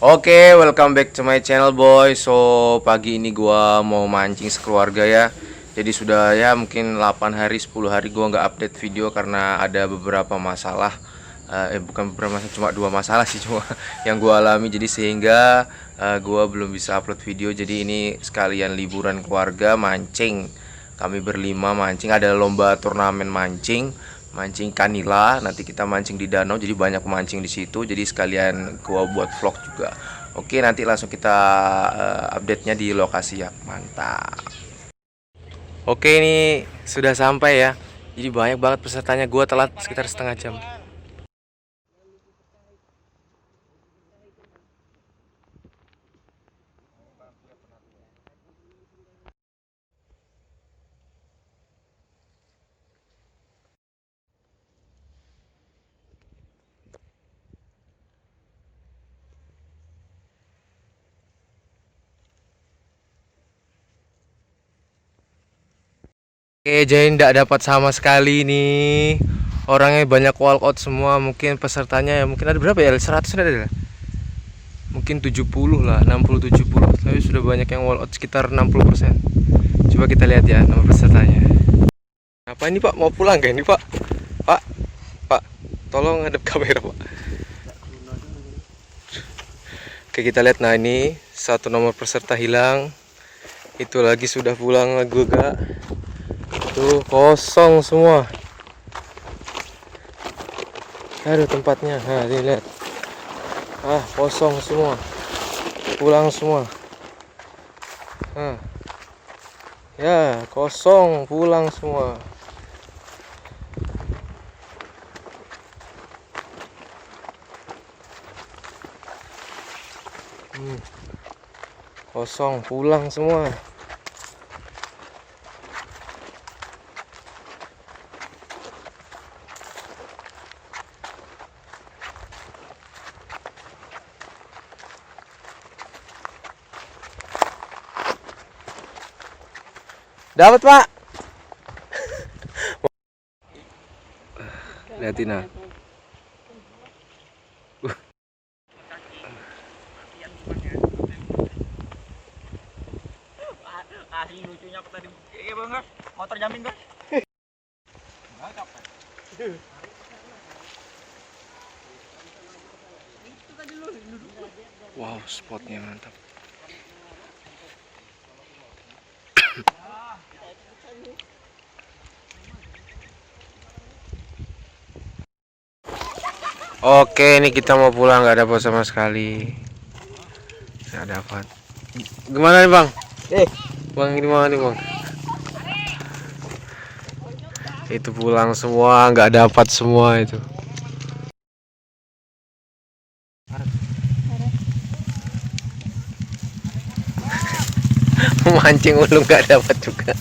Oke, welcome back to my channel boy. So, pagi ini gua mau mancing sekeluarga ya. Jadi sudah ya mungkin 8 hari, 10 hari gua nggak update video karena ada beberapa masalah. Bukan beberapa masalah, cuma 2 masalah sih cuma yang gua alami. Jadi sehingga gua belum bisa upload video. Jadi ini sekalian liburan keluarga mancing. Kami berlima mancing, ada lomba turnamen mancing kanila. Nanti kita mancing di danau, jadi banyak pemancing di situ, jadi sekalian gua buat vlog juga. Oke, nanti langsung kita update-nya di lokasi ya. Mantap. Oke, ini sudah sampai ya, jadi banyak banget pesertanya. Gua telat sekitar setengah jam. Oke, jadi tidak dapat sama sekali nih. Orangnya banyak walkout semua. Mungkin pesertanya ya mungkin ada berapa ya? 100 ada. Mungkin 70 lah, 60 70. Tapi sudah banyak yang walkout sekitar 60%. Coba kita lihat ya nama pesertanya. Apa ini Pak? Mau pulang gak ini Pak? Pak, tolong hadap kamera Pak. Oke, kita lihat. Nah, ini satu nomor peserta hilang. Itu lagi sudah pulang juga. Tuh kosong semua. Aduh tempatnya. Nah, ini lihat. Kosong semua. Pulang semua. Ya, kosong, pulang semua. Kosong, pulang semua. Dapat Pak. Lihatin nah. Asli lucunya aku tadi. Iya bang, motor jamin kan? Wow, spotnya mantap. Oke, ini kita mau pulang, nggak dapat sama sekali. Nggak dapat. Gimana nih Bang? Bang, ini mana nih Bang? Itu pulang semua, nggak dapat semua itu. Mancing ulung nggak dapat juga.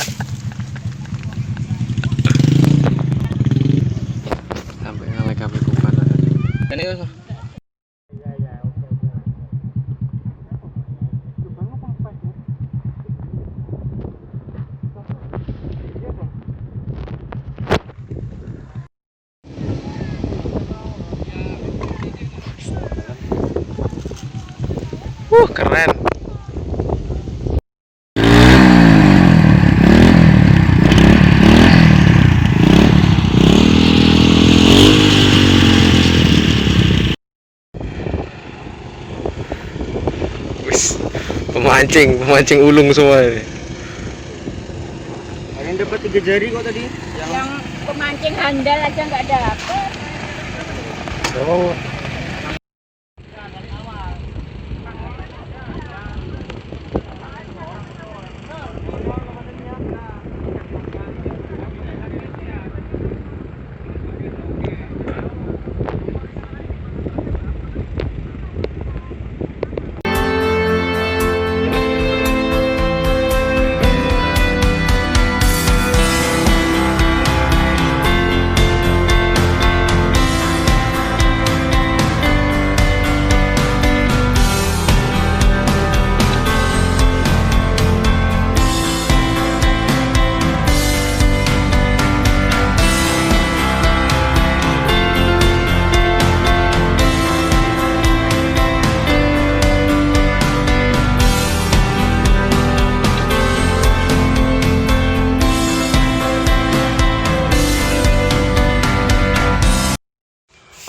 Sampai ngalek sampai kupan ada. Ini keren. Pemancing ulung semua ini. Ada yang dapat 3 jari kok tadi. Yang pemancing handal aja nggak dapat. Oh.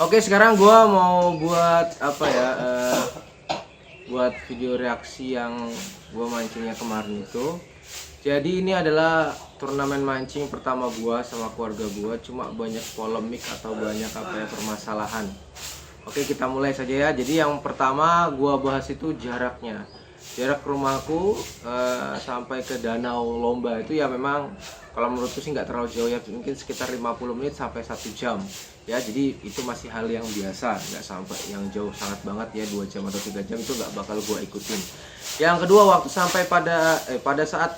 Oke, sekarang gua mau buat apa ya? Buat video reaksi yang gua mancingnya kemarin itu. Jadi ini adalah turnamen mancing pertama gua sama keluarga gua, cuma banyak polemik atau banyak apa ya permasalahan. Oke, kita mulai saja ya. Jadi yang pertama gua bahas itu jaraknya. Jarak rumahku sampai ke danau lomba itu ya memang kalau menurutku sih nggak terlalu jauh ya, mungkin sekitar 50 menit sampai 1 jam ya. Jadi itu masih hal yang biasa, nggak sampai yang jauh sangat banget ya, 2 jam atau 3 jam itu nggak bakal gua ikutin. Yang kedua, waktu sampai pada saat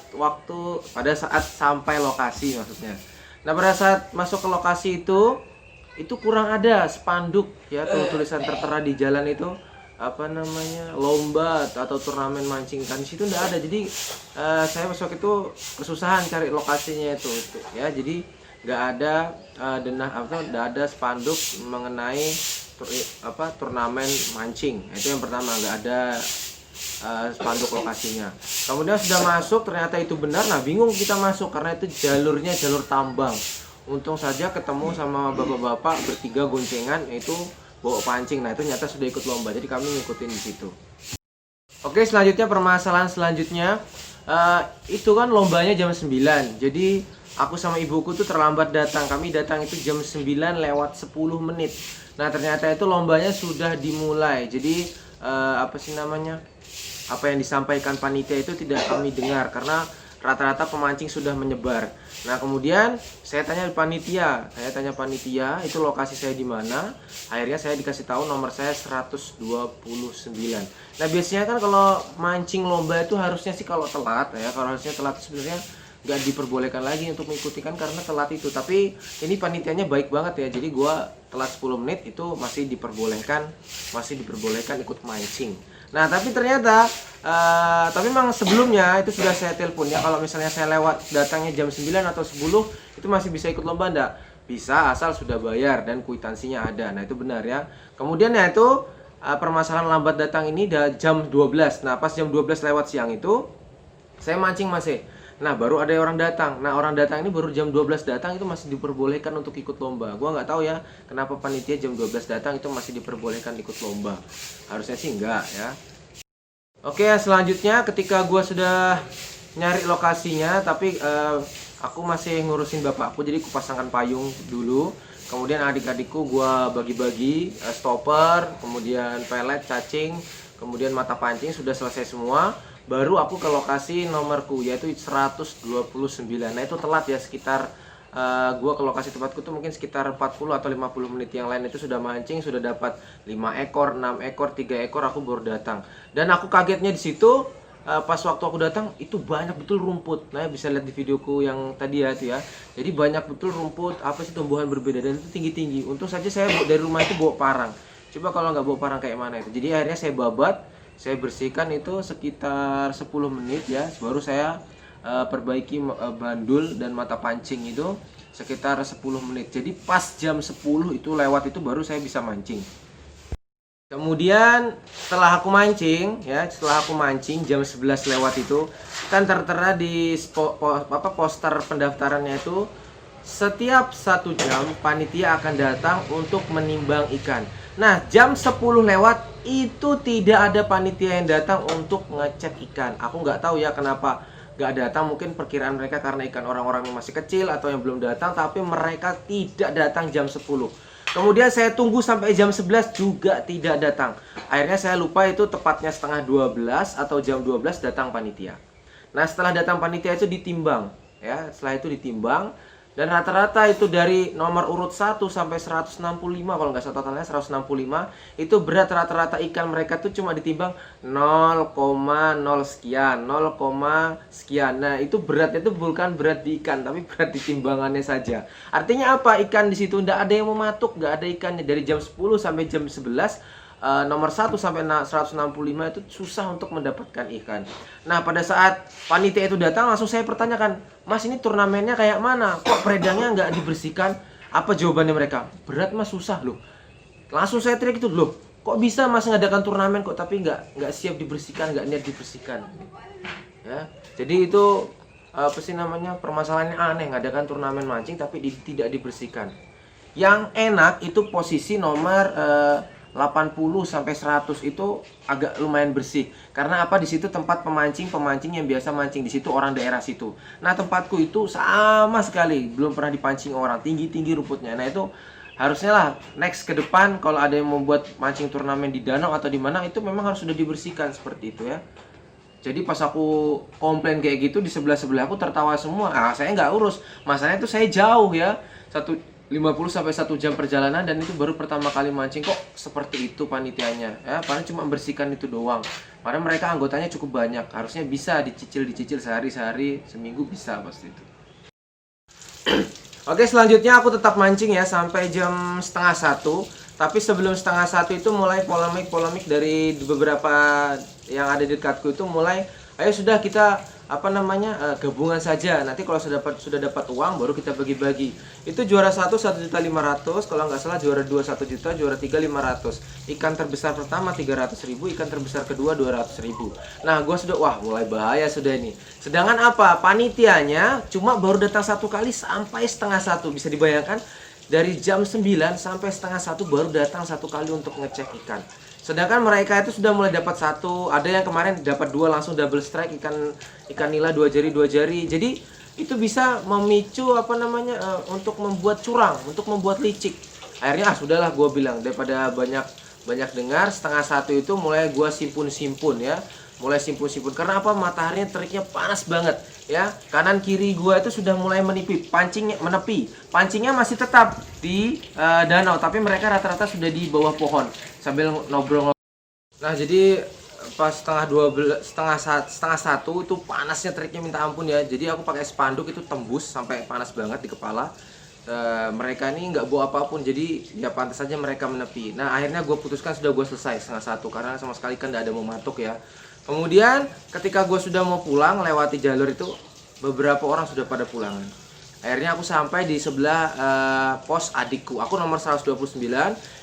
sampai lokasi maksudnya. Nah, pada saat masuk ke lokasi itu kurang ada spanduk ya, tulisan tertera di jalan itu apa namanya, lomba atau turnamen mancing ikan. Di situ enggak ada. Jadi saya masuk itu kesusahan cari lokasinya itu ya. Jadi nggak ada nggak ada spanduk mengenai turnamen mancing. Itu yang pertama, nggak ada spanduk lokasinya. Kemudian sudah masuk, ternyata itu benar. Nah, bingung kita masuk karena itu jalurnya jalur tambang. Untung saja ketemu sama bapak-bapak bertiga goncengan itu bawa pancing. Nah, itu ternyata sudah ikut lomba, jadi kami ngikutin di situ. Oke, selanjutnya permasalahan selanjutnya itu kan lombanya jam 9. Jadi aku sama ibuku tuh terlambat datang. Kami datang itu jam 9 lewat 10 menit. Nah, ternyata itu lombanya sudah dimulai. Jadi apa yang disampaikan panitia itu tidak kami dengar karena rata-rata pemancing sudah menyebar. Nah, kemudian saya tanya panitia itu lokasi saya di mana. Akhirnya saya dikasih tahu nomor saya 129. Nah, biasanya kan kalau mancing lomba itu harusnya sih kalau telat ya, kalau harusnya telat sebenarnya nggak diperbolehkan lagi untuk mengikuti kan karena telat itu. Tapi ini panitianya baik banget ya. Jadi gua telat 10 menit itu masih diperbolehkan ikut mancing. Nah, tapi ternyata tapi memang sebelumnya itu sudah saya telepon ya, kalau misalnya saya lewat datangnya jam 9 atau 10 itu masih bisa ikut lomba enggak? Bisa, asal sudah bayar dan kwitansinya ada. Nah, itu benar ya. Kemudian ya itu permasalahan lambat datang ini jam 12. Nah, pas jam 12 lewat siang itu saya mancing masih. Nah, baru ada orang datang. Nah, orang datang ini baru jam 12 datang itu masih diperbolehkan untuk ikut lomba. Gua nggak tahu ya kenapa panitia jam 12 datang itu masih diperbolehkan ikut lomba. Harusnya sih enggak ya. Oke, selanjutnya ketika gua sudah nyari lokasinya, tapi aku masih ngurusin bapakku, jadi aku pasangkan payung dulu. Kemudian adik-adikku gua bagi-bagi stopper, kemudian pelet, cacing, kemudian mata pancing sudah selesai semua. Baru aku ke lokasi nomorku yaitu 129. Nah, itu telat ya, sekitar gua ke lokasi tempatku tuh mungkin sekitar 40 atau 50 menit. Yang lain itu sudah mancing, sudah dapat 5 ekor, 6 ekor, 3 ekor, aku baru datang. Dan aku kagetnya di situ pas waktu aku datang itu banyak betul rumput. Nah, bisa lihat di videoku yang tadi ya itu ya. Jadi banyak betul rumput, apa sih, tumbuhan berbeda dan itu tinggi-tinggi. Untung saja saya dari rumah itu bawa parang. Coba kalau nggak bawa parang kayak mana itu. Jadi akhirnya saya babat, saya bersihkan itu sekitar 10 menit ya. Baru saya perbaiki bandul dan mata pancing itu sekitar 10 menit. Jadi pas jam 10 itu lewat itu baru saya bisa mancing. Kemudian setelah aku mancing jam 11 lewat itu kan tertera di poster pendaftarannya itu setiap 1 jam panitia akan datang untuk menimbang ikan. Nah, jam 10 lewat itu tidak ada panitia yang datang untuk ngecek ikan. Aku nggak tahu ya kenapa nggak datang, mungkin perkiraan mereka karena ikan orang-orang yang masih kecil atau yang belum datang, tapi mereka tidak datang jam 10. Kemudian saya tunggu sampai jam 11 juga tidak datang. Akhirnya saya lupa itu tepatnya setengah 12 atau jam 12 datang panitia. Nah, setelah datang panitia itu ditimbang ya, setelah itu ditimbang. Dan rata-rata itu dari nomor urut 1 sampai 165, kalau nggak salah totalnya 165, itu berat rata-rata ikan mereka tuh cuma ditimbang 0,0 sekian, 0, sekian. Nah, itu beratnya itu bukan berat di ikan, tapi berat di timbangannya saja. Artinya apa? Ikan di situ nggak ada yang mematuk, nggak ada ikannya. Dari jam 10 sampai jam 11, nomor 1 sampai 165 itu susah untuk mendapatkan ikan. Nah, pada saat panitia itu datang langsung saya pertanyakan, "Mas, ini turnamennya kayak mana? Kok peredangnya nggak dibersihkan?" Apa jawabannya mereka? "Berat Mas, susah loh." Langsung saya teriak itu, "Loh, kok bisa Mas ngadakan turnamen kok tapi nggak siap dibersihkan, nggak niat dibersihkan?" Ya, jadi itu apa sih namanya, permasalahannya aneh, ngadakan turnamen mancing tapi tidak dibersihkan. Yang enak itu posisi nomor 80 sampai 100 itu agak lumayan bersih. Karena apa? Di situ tempat pemancing yang biasa mancing di situ orang daerah situ. Nah, tempatku itu sama sekali belum pernah dipancing orang, tinggi-tinggi rumputnya. Nah, itu harusnya lah next ke depan kalau ada yang membuat mancing turnamen di danau atau di mana itu memang harus sudah dibersihkan seperti itu ya. Jadi pas aku komplain kayak gitu di sebelah aku tertawa semua. Ah, saya nggak urus. Masalahnya itu saya jauh ya. 50 sampai 1 jam perjalanan dan itu baru pertama kali mancing kok seperti itu panitianya. Ya, paling cuma bersihkan itu doang. Padahal mereka anggotanya cukup banyak. Harusnya bisa dicicil sehari-sehari, seminggu bisa pasti itu. Oke, selanjutnya aku tetap mancing ya sampai jam setengah 1. Tapi sebelum setengah 1 itu mulai polemik dari beberapa yang ada di dekatku itu mulai, ayo sudah kita gabungan saja. Nanti kalau sudah dapat uang baru kita bagi-bagi. Itu juara 1.500.000, kalau nggak salah juara 2 1 juta, juara 3 500. Ikan terbesar pertama 300.000, ikan terbesar kedua 200.000. Nah, gua sudah wah mulai bahaya sudah ini. Sedangkan apa? Panitianya cuma baru datang 1 kali sampai setengah 1. Bisa dibayangkan dari jam 9 sampai setengah 1 baru datang 1 kali untuk ngecek ikan. Sedangkan mereka itu sudah mulai dapat 1, ada yang kemarin dapat 2 langsung double strike ikan nila 2 jari. Jadi itu bisa memicu untuk membuat curang, untuk membuat licik. Akhirnya sudahlah gue bilang daripada banyak dengar, setengah 1 itu mulai gue simpun ya. Mulai simpun karena apa? Mataharinya teriknya panas banget ya. Kanan kiri gua itu sudah mulai menepi. Pancingnya masih tetap di danau, tapi mereka rata-rata sudah di bawah pohon sambil ngobrol. Nah, jadi pas setengah 1 itu panasnya teriknya minta ampun ya. Jadi aku pakai spanduk itu tembus sampai panas banget di kepala. Mereka ini nggak bawa apapun, jadi ya pantas saja mereka menepi. Nah, akhirnya gue putuskan sudah gue selesai setengah 1 karena sama sekali kan nggak ada mematuk ya. Kemudian ketika gue sudah mau pulang lewati jalur itu, beberapa orang sudah pada pulangan. Akhirnya aku sampai di sebelah pos adikku. Aku nomor 129,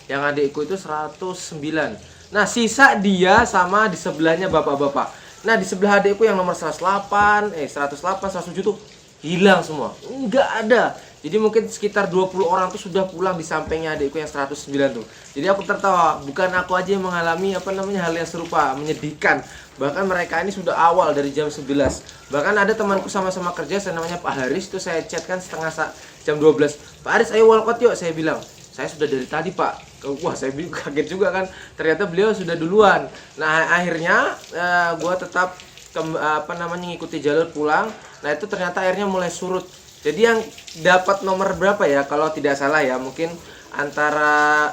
yang adikku itu 109. Nah, sisa dia sama di sebelahnya bapak-bapak. Nah, di sebelah adikku yang nomor 108, 107 tuh hilang semua. Nggak ada. Jadi mungkin sekitar 20 orang tuh sudah pulang di sampingnya adikku yang 109 tuh. Jadi aku tertawa, bukan aku aja yang mengalami hal yang serupa, menyedihkan. Bahkan mereka ini sudah awal dari jam 11. Bahkan ada temanku sama-sama kerja, saya namanya Pak Haris, itu saya chat kan jam 12. Pak Haris, ayo walkot yuk, saya bilang. Saya sudah dari tadi, Pak. Wah, saya kaget juga kan. Ternyata beliau sudah duluan. Nah, akhirnya gua tetap ngikuti jalur pulang. Nah, itu ternyata airnya mulai surut. Jadi yang dapat nomor berapa ya? Kalau tidak salah ya, mungkin antara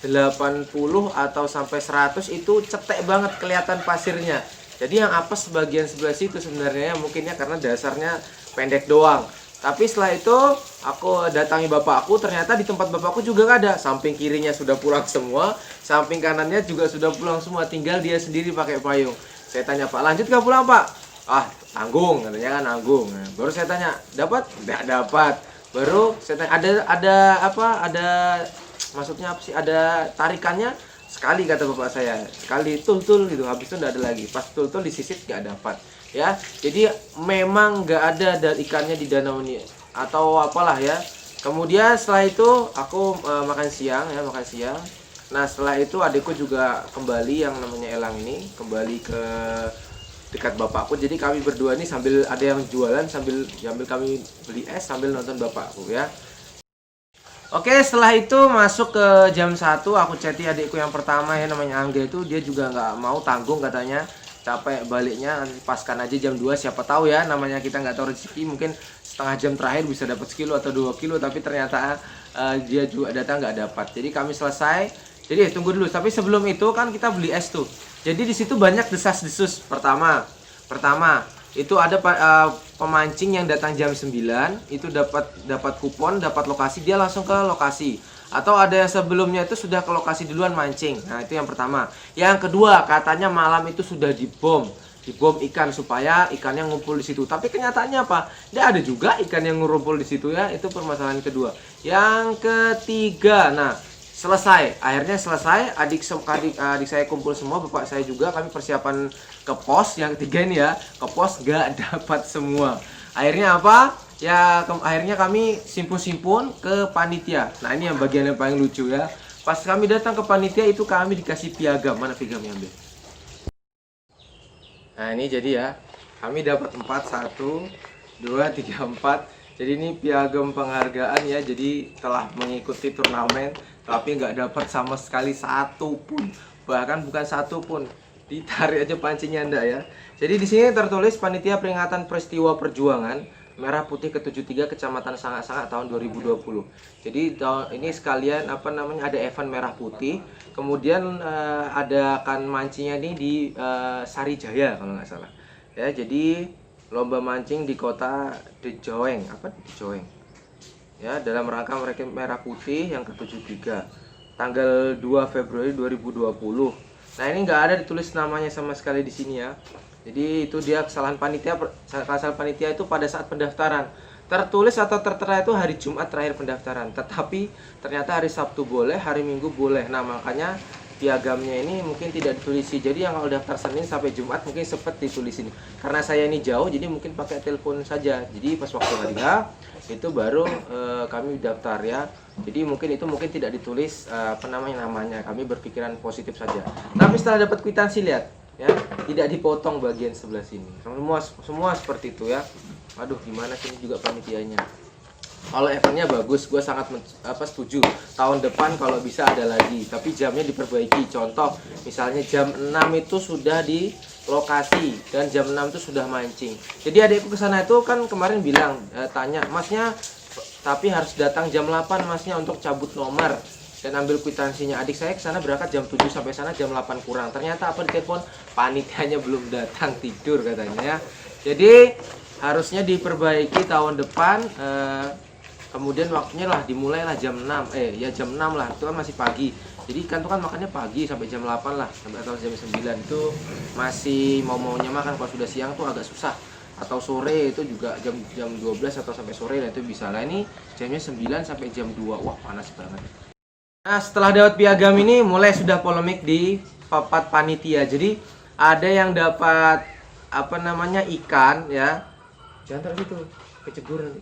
80 atau sampai 100 itu cetek banget kelihatan pasirnya. Jadi yang apes bagian sebelah situ sebenarnya mungkin ya karena dasarnya pendek doang. Tapi setelah itu aku datangi bapakku, ternyata di tempat bapakku juga nggak ada. Samping kirinya sudah pulang semua, samping kanannya juga sudah pulang semua, tinggal dia sendiri pakai payung. Saya tanya, Pak, lanjut nggak pulang, Pak? Ah, tanggung, katanya kan tanggung. Nah, baru saya tanya, dapat? Nggak dapat. Baru saya tanya, ada maksudnya apa sih? Ada tarikannya? Sekali, kata bapak saya. Sekali tul-tul gitu, habis itu nggak ada lagi. Pas tul-tul disisit nggak dapat. Ya, jadi memang nggak ada ikannya di danau ini atau apalah ya. Kemudian setelah itu aku makan siang. Nah, setelah itu adikku juga kembali, yang namanya Elang ini kembali ke dekat bapakku. Jadi kami berdua ini sambil ada yang jualan, sambil kami beli es sambil nonton bapakku ya. Oke, setelah itu masuk ke jam 1, aku chatting adikku yang pertama ya, namanya Angga itu, dia juga nggak mau tanggung katanya. Capek baliknya, nanti paskan aja jam 2, siapa tahu ya, namanya kita nggak tahu rezeki, mungkin setengah jam terakhir bisa dapat sekilo atau 2 kilo, tapi ternyata dia juga datang nggak dapat. Jadi kami selesai, jadi tunggu dulu, tapi sebelum itu kan kita beli es tuh. Jadi di situ banyak desas-desus. Pertama itu ada pemancing yang datang jam 9, itu dapat kupon, dapat lokasi, dia langsung ke lokasi. Atau ada yang sebelumnya itu sudah ke lokasi duluan mancing. Nah, itu yang pertama. Yang kedua, katanya malam itu sudah dibom ikan supaya ikannya ngumpul di situ. Tapi kenyataannya apa? Tidak ada juga ikan yang ngumpul di situ ya. Itu permasalahan kedua. Yang ketiga, nah selesai. Akhirnya selesai. Adik saya kumpul semua, bapak saya juga. Kami persiapan ke pos. Yang ketiga ini ya, ke pos nggak dapat semua. Akhirnya apa? ya akhirnya kami simpun-simpun ke panitia. Nah ini yang bagian yang paling lucu ya. Pas kami datang ke panitia itu kami dikasih piagam. Mana piagamnya ambil? Nah ini jadi ya, kami dapat 4, 1, 2, 3, 4. Jadi ini piagam penghargaan ya. Jadi telah mengikuti turnamen tapi nggak dapat sama sekali satu pun, bahkan bukan satu pun. Ditarik aja pancingnya Anda ya. Jadi di sini tertulis panitia peringatan peristiwa perjuangan Merah Putih ke-73 Kecamatan Sangak-Sangak tahun 2020. Jadi ini sekalian apa namanya, ada event Merah Putih, kemudian adakan mancingnya ini di Sarijaya kalau nggak salah. Ya, jadi lomba mancing di kota Dejoeng, Dejoeng. Ya, dalam rangka mereka Merah Putih yang ke-73 tanggal 2 Februari 2020. Nah, ini nggak ada ditulis namanya sama sekali di sini ya. Jadi itu dia kesalahan panitia itu pada saat pendaftaran. Tertulis atau tertera itu hari Jumat terakhir pendaftaran. Tetapi ternyata hari Sabtu boleh, hari Minggu boleh. Nah, makanya piagamnya ini mungkin tidak ditulisi. Jadi yang kalau daftar Senin sampai Jumat mungkin sempat ditulis ini. Karena saya ini jauh jadi mungkin pakai telepon saja. Jadi pas waktu hari itu baru kami daftar ya. Jadi mungkin tidak ditulis namanya. Kami berpikiran positif saja. Tapi setelah dapat kwitansi lihat ya, tidak dipotong bagian sebelah sini. Semua seperti itu ya. Aduh, gimana sini juga panitianya. Kalau eventnya bagus, gue sangat setuju. Tahun depan kalau bisa ada lagi, tapi jamnya diperbaiki. Contoh, misalnya jam 6 itu sudah di lokasi dan jam 6 itu sudah mancing. Jadi adikku ke sana itu kan kemarin bilang, tanya, "Masnya, tapi harus datang jam 8 Masnya untuk cabut nomor dan ambil kwitansinya." Adik saya ke sana berangkat jam 7 sampai sana jam 8 kurang. Ternyata apa, di telepon panitianya belum datang, tidur katanya ya. Jadi harusnya diperbaiki tahun depan. Kemudian waktunya lah dimulailah jam 6. Jam 6 lah. Itu kan masih pagi. Jadi ikan tuh kan makannya pagi sampai jam 8 lah, sampai atau jam 9 itu masih mau-maunya makan. Kalau sudah siang tuh agak susah. Atau sore itu juga jam 12 atau sampai sore lah itu bisa. Lah ini jamnya 9 sampai jam 2. Wah, panas banget. Nah, setelah dapat piagam ini mulai sudah polemik di papat panitia. Jadi ada yang dapat ikan ya. Jangan taruh situ, kecebur nanti.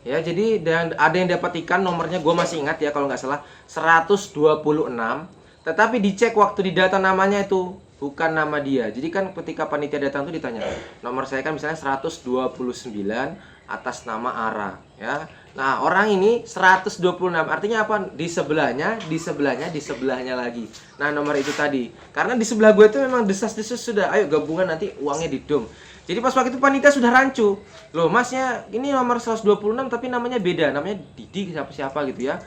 Ya, jadi ada yang dapat ikan, nomornya gue masih ingat ya kalau nggak salah 126. Tetapi dicek waktu di data namanya itu bukan nama dia. Jadi kan ketika panitia datang tuh ditanya, nomor saya kan misalnya 129 atas nama Ara ya. Nah, orang ini 126. Artinya apa? Di sebelahnya lagi. Nah, nomor itu tadi. Karena di sebelah gue itu memang desas-desus sudah, ayo gabungan nanti uangnya didom. Jadi pas waktu itu panitia sudah rancu. Loh, Masnya ini nomor 126 tapi namanya beda. Namanya Didi siapa gitu ya.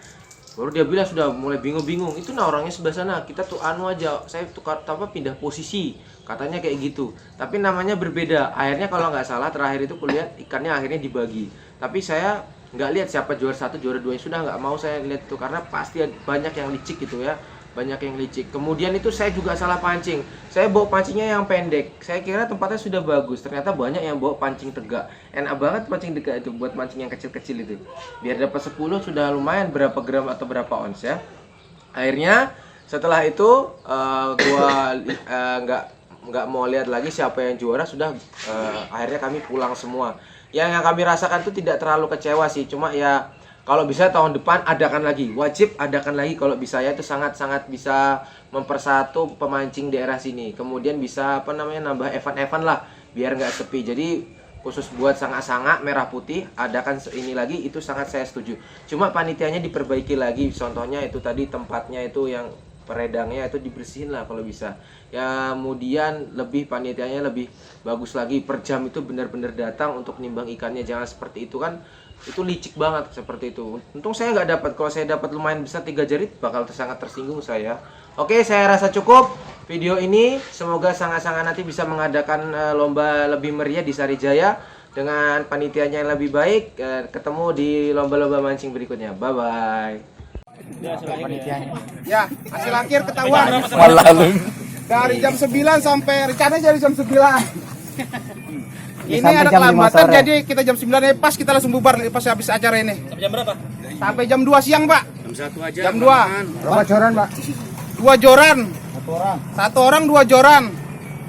Baru dia bilang sudah mulai bingung-bingung. Itu orangnya sebelah sana. Kita tuh aja. Saya tukar pindah posisi. Katanya kayak gitu. Tapi namanya berbeda. Akhirnya kalau nggak salah terakhir itu kulihat ikannya akhirnya dibagi. Tapi saya nggak lihat siapa juara 1, juara 2. Sudah nggak mau saya lihat itu karena pasti banyak yang licik gitu ya. Banyak yang licik. Kemudian itu saya juga salah pancing. Saya bawa pancingnya yang pendek. Saya kira tempatnya sudah bagus. Ternyata banyak yang bawa pancing tegak. Enak banget pancing tegak itu buat mancing yang kecil-kecil itu. Biar dapat 10 sudah lumayan berapa gram atau berapa ons ya. Akhirnya setelah itu gua nggak mau lihat lagi siapa yang juara. Sudah akhirnya kami pulang semua. Yang kami rasakan itu tidak terlalu kecewa sih. Cuma ya kalau bisa tahun depan adakan lagi, wajib adakan lagi kalau bisa ya, itu sangat-sangat bisa mempersatu pemancing daerah sini. Kemudian bisa nambah event-event lah biar nggak sepi. Jadi khusus buat Sangak-Sangak Merah Putih adakan ini lagi, itu sangat saya setuju. Cuma panitianya diperbaiki lagi. Contohnya itu tadi tempatnya itu yang peredangnya itu dibersihin lah kalau bisa. Ya, kemudian panitianya lebih bagus lagi, per jam itu benar-benar datang untuk nimbang ikannya. Jangan seperti itu kan, itu licik banget seperti itu. Untung saya nggak dapat. Kalau saya dapat lumayan besar 3 jari bakal sangat tersinggung saya. Oke, saya rasa cukup video ini. Semoga Sangak-Sangak nanti bisa mengadakan lomba lebih meriah di Sarijaya dengan panitianya yang lebih baik. Ketemu di lomba-lomba mancing berikutnya. Bye bye. Ya, hasil akhir ketahuan. Dari jam 9 sampai rencananya dari jam 9. Ini ada kelambatan, jadi kita jam 9 pas kita langsung bubar pas habis acara ini. Sampai jam berapa? Sampai jam 2 siang, Pak. Jam 1 aja. Jam 2. Berapa joran, Pak? 2 joran. Satu orang 2 joran.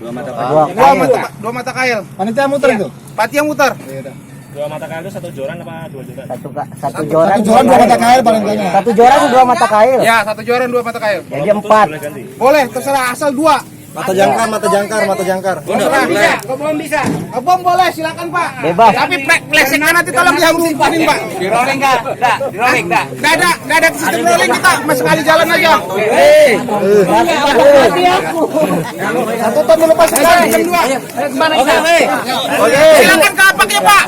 2 mata kail. 2 mata kail. Panitia muter itu? Panitia muter. Dua Dua mata kail itu 1 joran apa 2 joran? Satu joran 2 mata kail paling banyak. Satu joran 2 mata kail. Ya, 1 joran 2 mata kail. Jadi 4. Boleh, terserah asal 2. Mata jangkar, mata jangkar, mata jangkar. Terserah bisa. Bom bisa. Bom boleh, silakan Pak. Bebas. Tapi pleseknya nanti tolong diharus simpanin Pak. Di rolling enggak? Enggak, di rolling enggak. Nggak ada sistem rolling kita, mas sekali jalan aja. Satu ton lepas sekali jam 2. Oke. Silakan ke lapak ya Pak.